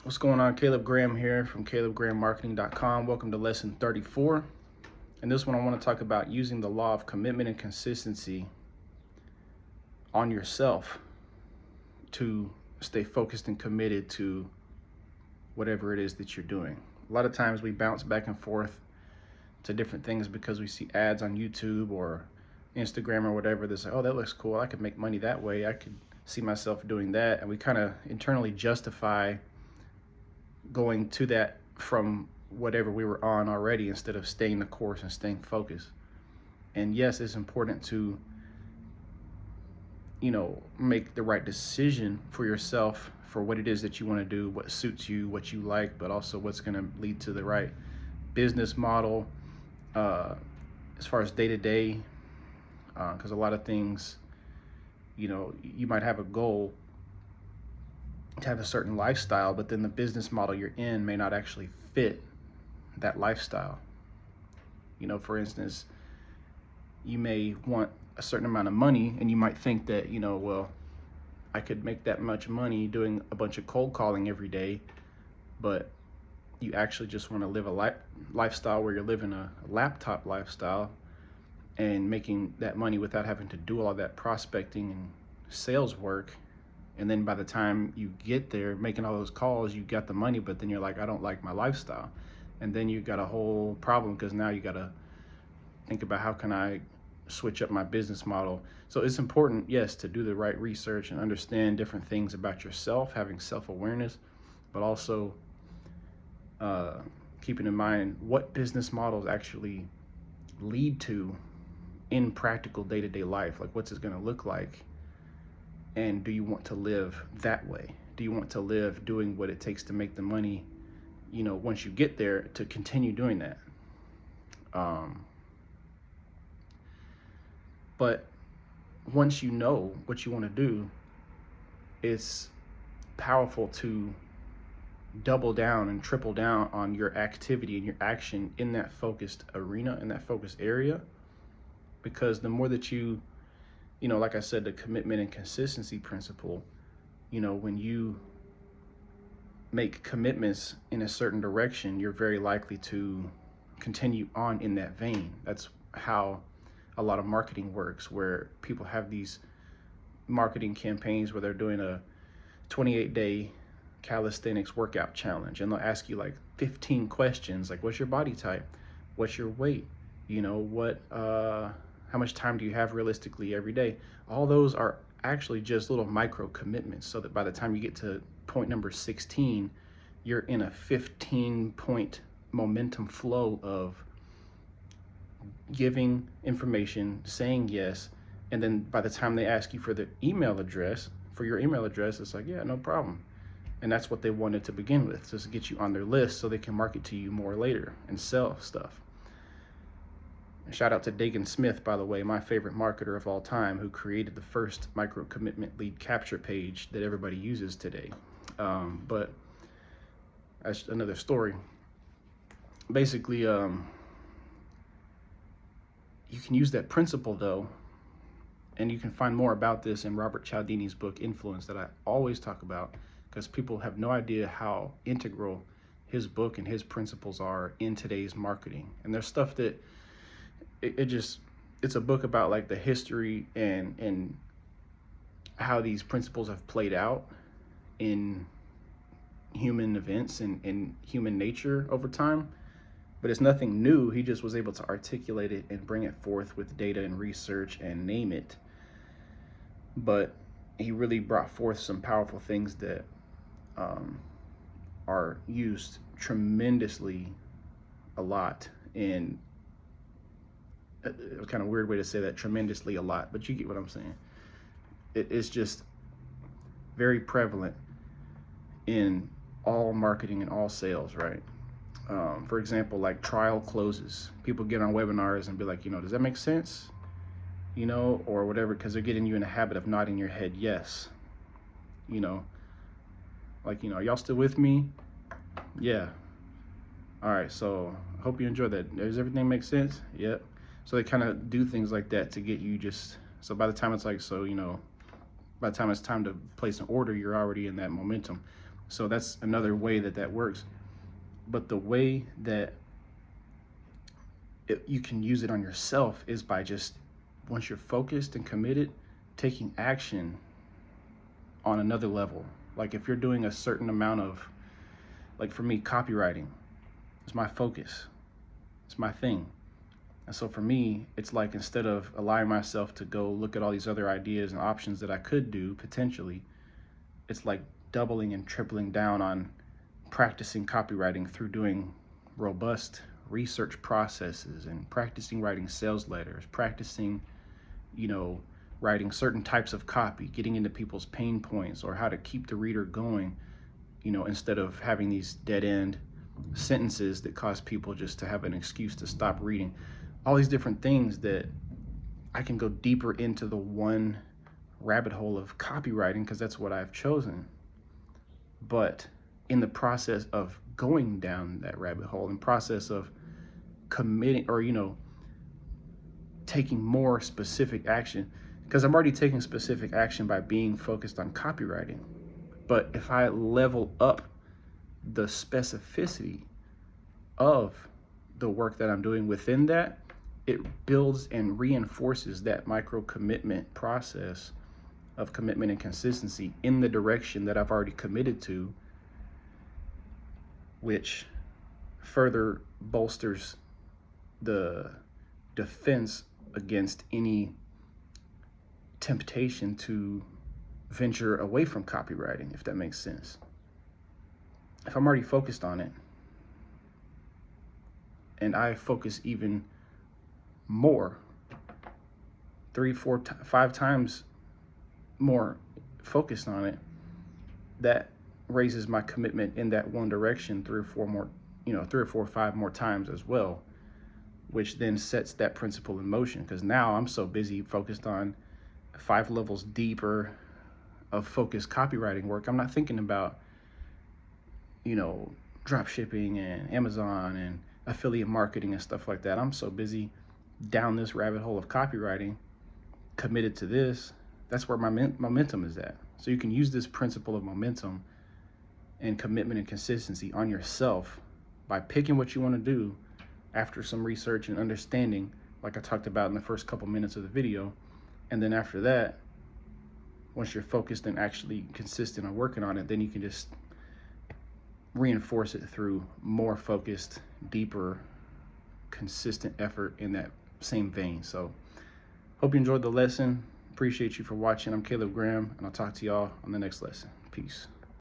What's going on? Caleb Graham here from calebgrahammarketing.com. Welcome to lesson 34. In this one, I want to talk about using the law of commitment and consistency on yourself to stay focused and committed to whatever it is that you're doing. A lot of times we bounce back and forth to different things because we see ads on YouTube or Instagram or whatever that's like, oh, that looks cool. I could make money that way. I could see myself doing that. And we kind of internally justify going to that from whatever we were on already instead of staying the course and staying focused. And yes, it's important to, make the right decision for yourself for what it is that you want to do, what suits you, what you like, but also what's going to lead to the right business model as far as day to day. Because a lot of things, you might have a goal to have a certain lifestyle, but then the business model you're in may not actually fit that lifestyle. For instance, you may want a certain amount of money and you might think that, well, I could make that much money doing a bunch of cold calling every day, but you actually just want to live a lifestyle where you're living a laptop lifestyle and making that money without having to do all that prospecting and sales work. And then by the time you get there making all those calls, you got the money, but then you're like, I don't like my lifestyle. And then you got a whole problem because now you got to think about how can I switch up my business model. So it's important, yes, to do the right research and understand different things about yourself, having self-awareness, but also keeping in mind what business models actually lead to in practical day-to-day life. Like, what's it going to look like? And do you want to live that way? Do you want to live doing what it takes to make the money, once you get there, to continue doing that? But once you know what you want to do, it's powerful to double down and triple down on your activity and your action in that focused arena, in that focused area. Because the more that you, like I said, the commitment and consistency principle, when you make commitments in a certain direction, you're very likely to continue on in that vein. That's how a lot of marketing works, where people have these marketing campaigns where they're doing a 28-day calisthenics workout challenge, and they'll ask you like 15 questions, like what's your body type, what's your weight, how much time do you have realistically every day. All those are actually just little micro commitments, so that by the time you get to point number 16, you're in a 15-point momentum flow of giving information, saying yes, and then by the time they ask you for the email address, it's like, yeah, no problem. And that's what they wanted to begin with, just to get you on their list so they can market to you more later and sell stuff. Shout out to Dagan Smith, by the way, my favorite marketer of all time, who created the first micro commitment lead capture page that everybody uses today. But that's another story. Basically, you can use that principle though, and you can find more about this in Robert Cialdini's book Influence, that I always talk about, because people have no idea how integral his book and his principles are in today's marketing. And there's stuff that it's a book about like the history and how these principles have played out in human events and in human nature over time. But it's nothing new. He just was able to articulate it and bring it forth with data and research and name it. But he really brought forth some powerful things that are used tremendously a lot. And a kind of weird way to say that, tremendously a lot, but you get what I'm saying. It's just very prevalent in all marketing and all sales, right? For example, like trial closes. People get on webinars and be like, does that make sense? Or whatever, because they're getting you in a habit of nodding your head yes. Like, are y'all still with me? Yeah. All right, so I hope you enjoyed that. Does everything make sense? Yep. So they kind of do things like that to get you so by the time it's like, by the time it's time to place an order, you're already in that momentum. So that's another way that works. But the way that you can use it on yourself is by just, once you're focused and committed, taking action on another level. Like if you're doing a certain amount of, like for me, copywriting is my focus. It's my thing. And so for me, it's like, instead of allowing myself to go look at all these other ideas and options that I could do potentially, it's like doubling and tripling down on practicing copywriting through doing robust research processes and practicing writing sales letters, practicing, writing certain types of copy, getting into people's pain points or how to keep the reader going, instead of having these dead end sentences that cause people just to have an excuse to stop reading. All these different things that I can go deeper into the one rabbit hole of copywriting because that's what I've chosen. But in the process of going down that rabbit hole, in process of committing or, taking more specific action, because I'm already taking specific action by being focused on copywriting. But if I level up the specificity of the work that I'm doing within that, it builds and reinforces that micro commitment process of commitment and consistency in the direction that I've already committed to, which further bolsters the defense against any temptation to venture away from copywriting, if that makes sense. If I'm already focused on it, and I focus even more, 3, 4, 5 times more focused on it, that raises my commitment in that one direction 3 or 4 more, 3 or 4 or 5 more times as well, which then sets that principle in motion. Because now I'm so busy focused on 5 levels deeper of focused copywriting work, I'm not thinking about, drop shipping and Amazon and affiliate marketing and stuff like that. I'm so busy down this rabbit hole of copywriting, committed to this. That's where my momentum is at. So you can use this principle of momentum and commitment and consistency on yourself by picking what you want to do after some research and understanding, like I talked about in the first couple minutes of the video. And then after that, once you're focused and actually consistent on working on it, then you can just reinforce it through more focused, deeper, consistent effort in that same vein. So hope you enjoyed the lesson. Appreciate you for watching. I'm Caleb Graham, and I'll talk to y'all on the next lesson. Peace.